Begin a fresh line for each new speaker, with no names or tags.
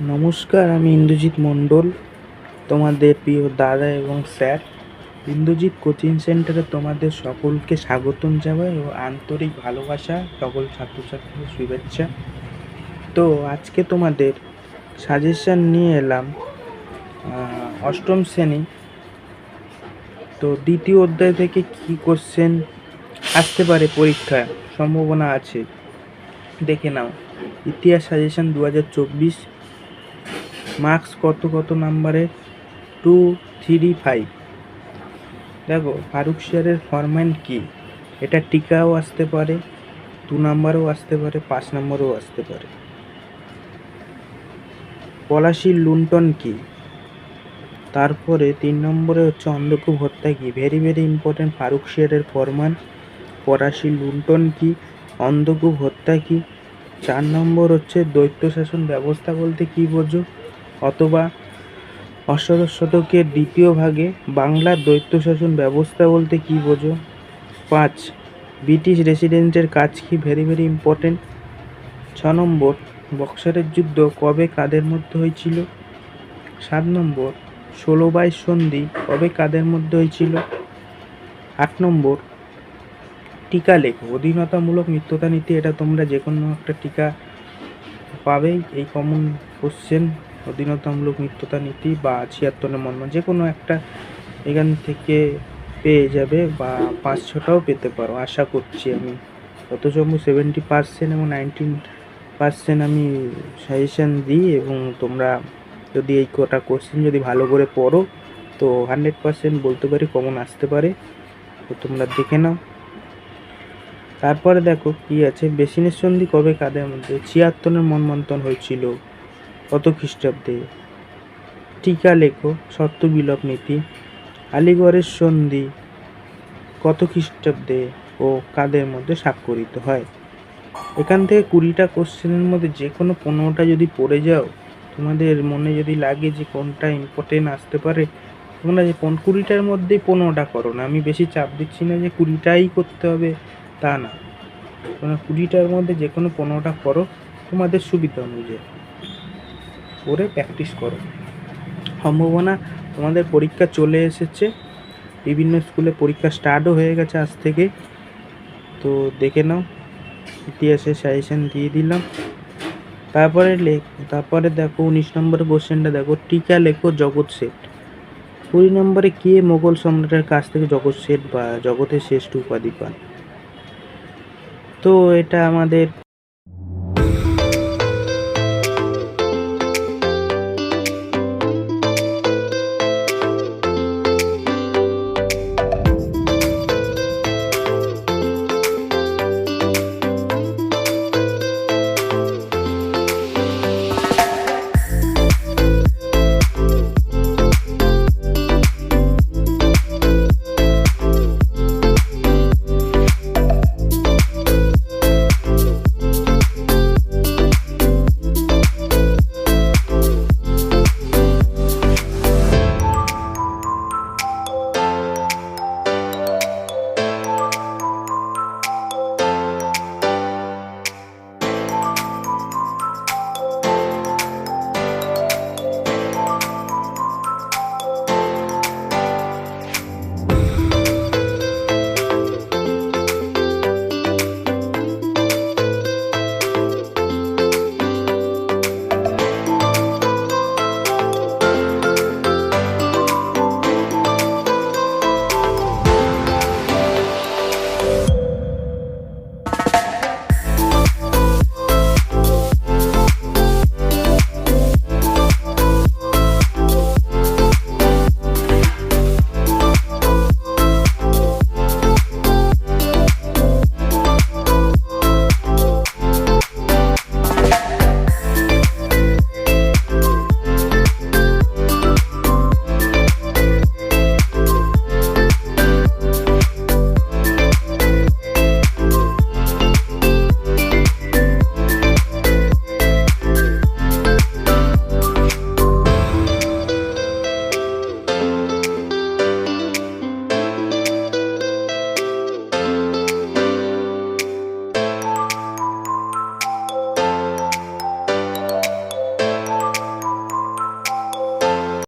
নমস্কার, আমি ইন্দ্রজিৎ মণ্ডল, তোমাদের প্রিয় দাদা এবং স্যার। ইন্দ্রজিৎ কোচিং সেন্টারে তোমাদের সকলকে স্বাগতম জানাই ও আন্তরিক ভালোবাসা, সকল ছাত্রছাত্রীদের শুভেচ্ছা। তো আজকে তোমাদের সাজেশন নিয়ে এলাম অষ্টম শ্রেণী। তো দ্বিতীয় অধ্যায় থেকে কি কোশ্চেন আসতে পারে পরীক্ষায় সম্ভাবনা আছে দেখে নাও। ইতিহাস সাজেশন 2024, মার্কস কত নাম্বারের? 2, 3, 5। দেখো, ফারুক শেয়ারের ফরম্যাট কি? এটা টিকাও আসতে পারে, 2 নাম্বারও আসতে পারে, 5 নাম্বারও আসতে পারে। পলাশির লুণ্ঠন কি? তারপরে 3 নম্বরে হচ্ছে অন্ধকূপ হত্যা কি? Very important. ফারুক শেয়ারের ফরমান, পলাশির লুণ্ঠন কি, অন্ধকূপ হত্যা কি। 4 নম্বর হচ্ছে দৈত্য শাসন ব্যবস্থা বলতে কি বোঝো, অথবা অষ্টাদশ শতকের দ্বিতীয় ভাগে বাংলার দৈত্য শাসন ব্যবস্থা বলতে কি বোঝো। 5, ব্রিটিশ রেসিডেন্টের কাজ কি? Very important. 6 নম্বর, বক্সারের যুদ্ধ কবে কাদের মধ্যে হয়েছিল? 7 নম্বর, 16/22 সন্ধি কবে কাদের মধ্যে হয়েছিল? 8 নম্বর, টিকা লেখো। অধীনতামূলক মিত্রতা নীতি, এটা তোমরা যে কোনো একটা টিকা পাবেই, এই কমন কোশ্চেন। অধীনতামূলক মিত্রতা নীতি বা 76 মর্ম, যে কোনো একটা এখান থেকে পেয়ে যাবে, বা 5-6টাও পেতে পারো আশা করছি আমি। যত সম্ভব 70% এবং 19% আমি সাজেশান দিই, এবং তোমরা যদি এই কটা কোশ্চেন যদি ভালো করে পড়ো তো 100% বলতে পারি কমন আসতে পারে। তো তোমরা দেখে নাও। তারপরে দেখো কি আছে, বেসিনের সন্ধি কবে কাদের মধ্যে? 76 মনমন্থন হয়েছিল কত খ্রিস্টাব্দে? টিকা লেখো। শর্ত বিলোপ নীতি। আলিগড়ের সন্ধি কত খ্রিস্টাব্দে ও কাদের মধ্যে স্বাক্ষরিত হয়? এখান থেকে 20টা কোশ্চেনের মধ্যে যে কোনো 15টা যদি পড়ে যাও, তোমাদের মনে যদি লাগে যে কোনটা ইম্পর্টেন্ট আসতে পারে, তোমরা যে 20টার মধ্যেই 15টা করো না। আমি বেশি চাপ দিচ্ছি না যে 20টাই করতে হবে, তা না। তোমরা 20টার মধ্যে যে কোনো 15টা করো, তোমাদের সুবিধা অনুযায়ী করে প্র্যাকটিস করো। সম্ভাবনা, তোমাদের পরীক্ষা চলে এসেছে, বিভিন্ন স্কুলে পরীক্ষা স্টার্টও হয়ে গেছে আজ থেকে। তো দেখে নাও, ইতিহাসের সাজেশন দিয়ে দিলাম। তারপরে দেখো 19 নম্বরের কোশ্চেনটা দেখো, টিকা লেখো জগৎ শেঠ। 20 নম্বরে কে মোগল সম্রাটের কাছ থেকে জগৎ শেঠ বা জগতের শ্রেষ্ঠ উপাধি পান? তো এটা আমাদের